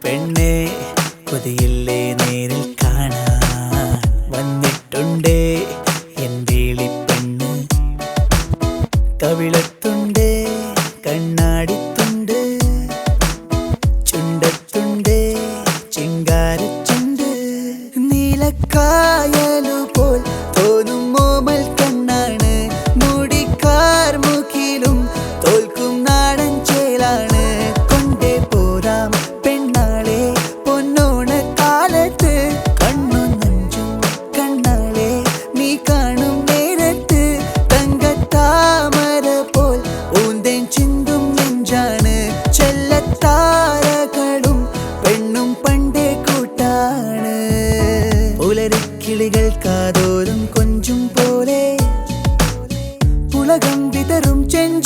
പെണ്ണേ കൊതിയില്ലേ നേരിൽ കാണാൻ വന്നിട്ടുണ്ടേ എൻ്റെ പെണ്ണ് കവിളത്തുണ്ട് കണ്ണാടിത്തുണ്ട് ചുണ്ടത്തുണ്ട് ചിങ്കാരച്ചുണ്ട് നീലക്കായലുപോൽ തോന്നും മോമൽ കണ്ണാണ് മുടിക്കാർ മുഖിലും തോൽക്കും നാടൻ ചേലാണ് കൊണ്ടേ പോരാം പെണ്ണാളെ പൊന്നോണ കാലത്ത് കണ്ണു നഞ്ചും കണ്ണാളെ നീ കാണും നേരത്ത് തങ്കത്താമര പോൽ ഊന്തേൻ ചിന്തും നെഞ്ചാണ് ചെല്ലത്താരകളും പെണ്ണും പണ്ടേ കൂട്ടാണ് പുലരിക്കിളികൾ കാതോരും കൊഞ്ചും പോലെ പുളകം വിതറും ചെഞ്ച